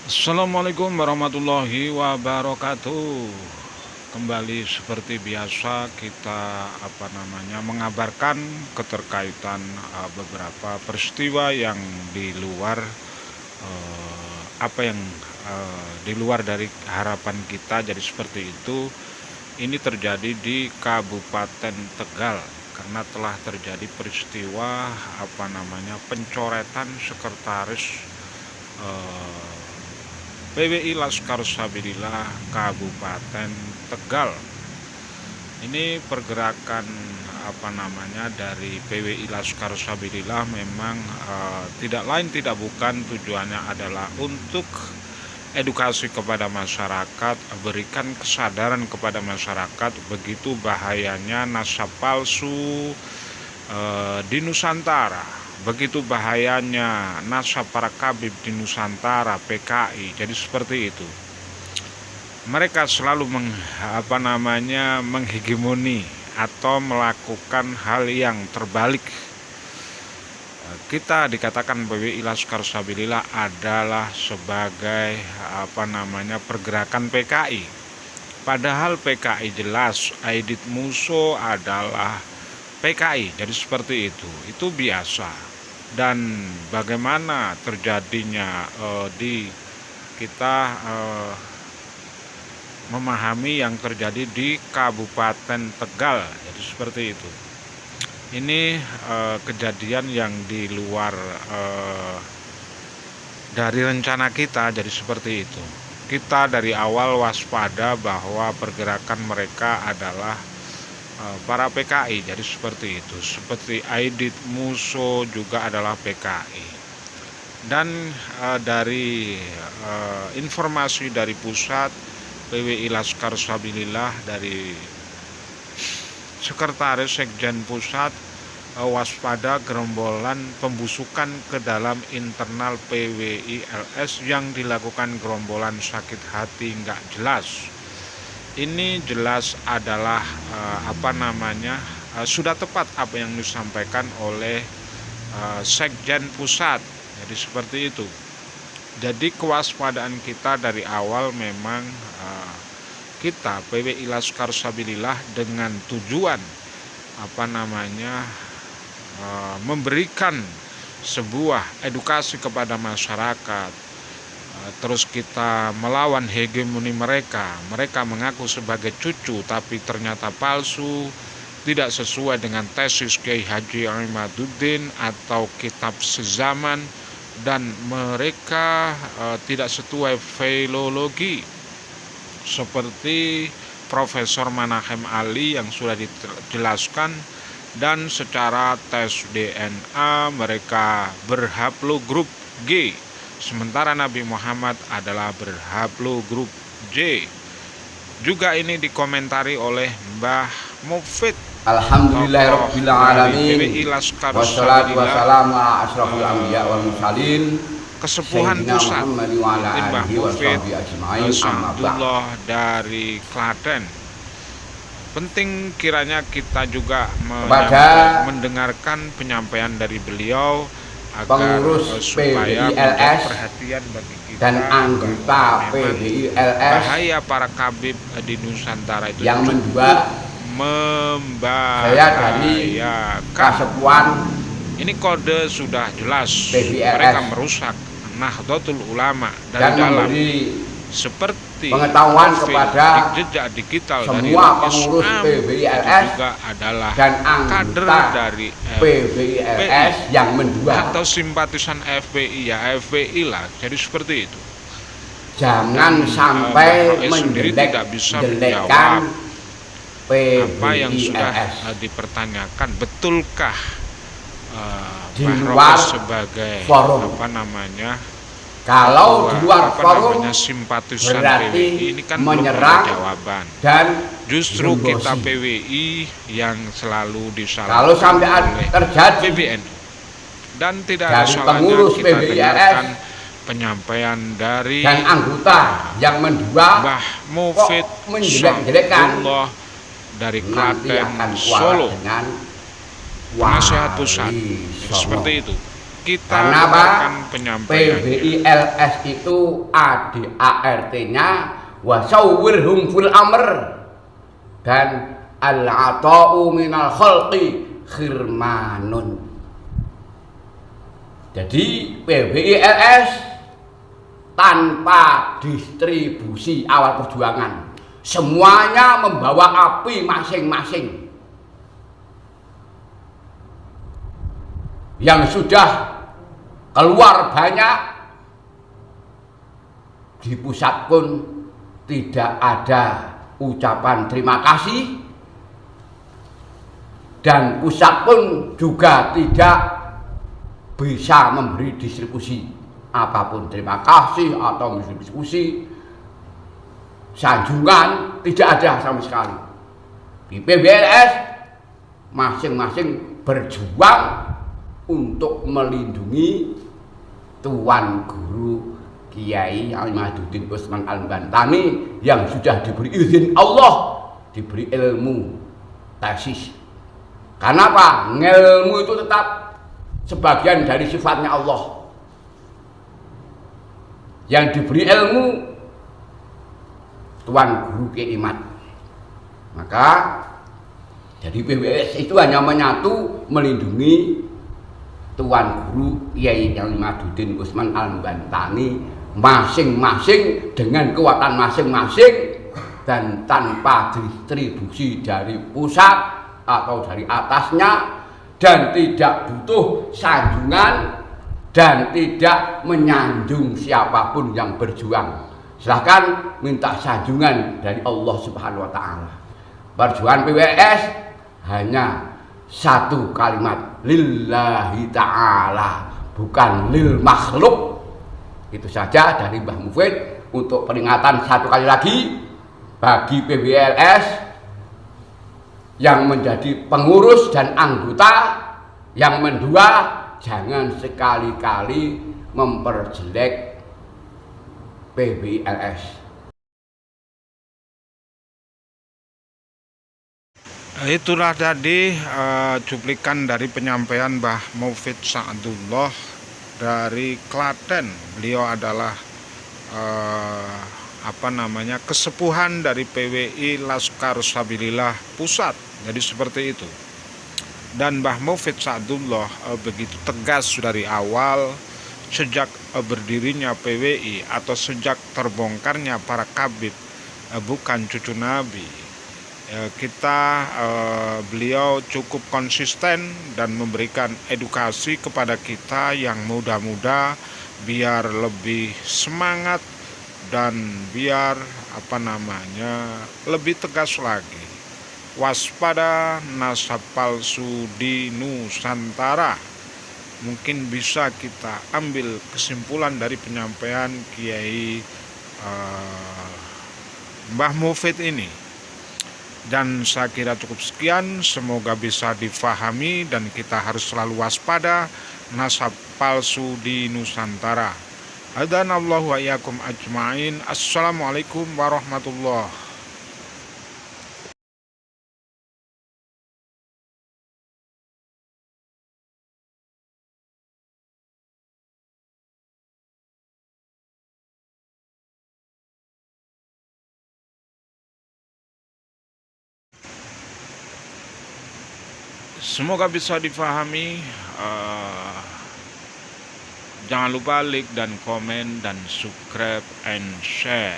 Assalamualaikum warahmatullahi wabarakatuh. Kembali seperti biasa kita mengabarkan keterkaitan beberapa peristiwa yang di luar di luar dari harapan kita. Jadi seperti itu. Ini terjadi di Kabupaten Tegal karena telah terjadi peristiwa pencoretan sekretaris PWI Laskar Sabilillah Kabupaten Tegal. Ini pergerakan dari PWI Laskar Sabilillah memang tidak lain tidak bukan tujuannya adalah untuk edukasi kepada masyarakat, berikan kesadaran kepada masyarakat begitu bahayanya nasab palsu di Nusantara, begitu bahayanya nasab para kabib di Nusantara, PKI. Jadi seperti itu. Mereka selalu menghegemoni atau melakukan hal yang terbalik. Kita dikatakan PWI Laskar Sabilillah adalah sebagai pergerakan PKI. Padahal PKI jelas Aidit Musso adalah PKI. Jadi seperti itu. Itu biasa. Dan bagaimana terjadinya kita memahami yang terjadi di Kabupaten Tegal. Jadi seperti itu. Ini kejadian yang di luar dari rencana kita. Jadi seperti itu. Kita dari awal waspada bahwa pergerakan mereka adalah para PKI. Jadi seperti itu. Seperti Aidit Musso juga adalah PKI. Dan dari informasi dari pusat PWI Laskar Sabilillah, dari Sekretaris Sekjen Pusat, waspada gerombolan pembusukan ke dalam internal PWI LS yang dilakukan gerombolan sakit hati nggak jelas. Ini jelas adalah sudah tepat apa yang disampaikan oleh Sekjen Pusat. Jadi seperti itu. Jadi kewaspadaan kita dari awal memang kita PWI Laskar Sabilillah dengan tujuan memberikan sebuah edukasi kepada masyarakat. Terus kita melawan hegemoni mereka. Mereka mengaku sebagai cucu tapi ternyata palsu, tidak sesuai dengan tesis Kiai Haji Imaduddin atau kitab sezaman, dan mereka tidak sesuai filologi seperti Profesor Manahem Ali yang sudah dijelaskan. Dan secara tes DNA mereka berhaplogrup G, sementara Nabi Muhammad adalah berhaplogrup J. Juga ini dikomentari oleh Mbah Mufid. Alhamdulillahirabbil alamin. Wassalatu wassalamu ala asyrofil anbiya wal mursalin. Kesepuhan pusat Mbah Mufid Abdullah dari Klaten. Penting kiranya kita juga mendengarkan penyampaian dari beliau agar supaya menjadi perhatian bagi kita dan anggota PWI LS bahaya para kabib di Nusantara itu yang membahayakan. Kasepuan ini kode sudah jelas. PWI Mereka merusak Nahdlatul Ulama dari dalam, seperti pengetahuan kepada jejak digital semua dari pengurus PWI LS juga adalah dan kader dari PWI LS yang menjual atau simpatisan FPI, ya FPI lah. Jadi seperti itu. Jangan sampai tidak bisa menjawab apa yang sudah dipertanyakan. Betulkah di luar sebagai forum kalau di luar forum simpatisan berarti PWI ini kan menyerang belum jawaban. Dan justru membosi. Kita PWI yang selalu disalahkan kalau sampai terjadi PBN. Dan tidak ada salahnya kita dengarkan penyampaian dari dan anggota yang menjual Mbah Mufid Abdullah dari Klaten, Solo, nasihat pusat. Seperti itu. Kita Karena dengarkan penyampaiannya. PBILS itu ADART-nya wasawwirhum fil amr, dan al-ata'u minal khalqi khirmanun. Jadi PBILS tanpa distribusi awal perjuangan, semuanya membawa api masing-masing. Yang sudah keluar banyak, di pusat pun tidak ada ucapan terima kasih, dan pusat pun juga tidak bisa memberi distribusi apapun, terima kasih atau distribusi sanjungan, tidak ada sama sekali. Di PBILS masing-masing berjuang untuk melindungi Tuan Guru Kiai Imaduddin Utsman Al-Bantani yang sudah diberi izin Allah, diberi ilmu tesis. Karena apa? Ilmu itu tetap sebagian dari sifatnya Allah. Yang diberi ilmu Tuan Guru Kiai Imad. Maka jadi PBILS itu hanya menyatu melindungi Tuan Guru Kiai Imaduddin Utsman Al-Bantani masing-masing dengan kekuatan masing-masing dan tanpa distribusi dari pusat atau dari atasnya, dan tidak butuh sanjungan dan tidak menyanjung siapapun yang berjuang. Silahkan minta sanjungan dari Allah Subhanahu wa Ta'ala. Perjuangan PBILS hanya satu kalimat, lillahi ta'ala, bukan lil makhluk. Itu saja dari Mbah Mufid untuk peringatan satu kali lagi bagi PBILS yang menjadi pengurus dan anggota. Yang kedua, jangan sekali-kali memperjelek PBILS. Itulah tadi cuplikan dari penyampaian Mbah Mufid Sa'dullah dari Klaten. Beliau adalah kesepuhan dari PWI Laskar Sabilillah Pusat. Jadi seperti itu. Dan Mbah Mufid Sa'dullah begitu tegas dari awal sejak berdirinya PWI atau sejak terbongkarnya para kabid bukan cucu Nabi. Beliau cukup konsisten dan memberikan edukasi kepada kita yang muda-muda biar lebih semangat dan biar lebih tegas lagi. Waspada nasab palsu di Nusantara. Mungkin bisa kita ambil kesimpulan dari penyampaian Kiai Mbah Mufid ini. Dan saya kira cukup sekian, semoga bisa difahami dan kita harus selalu waspada nasab palsu di Nusantara. Hadanallahu wa iyyakum ajmain. Assalamualaikum warahmatullahi. Semoga bisa difahami. Jangan lupa like dan komen dan subscribe and share.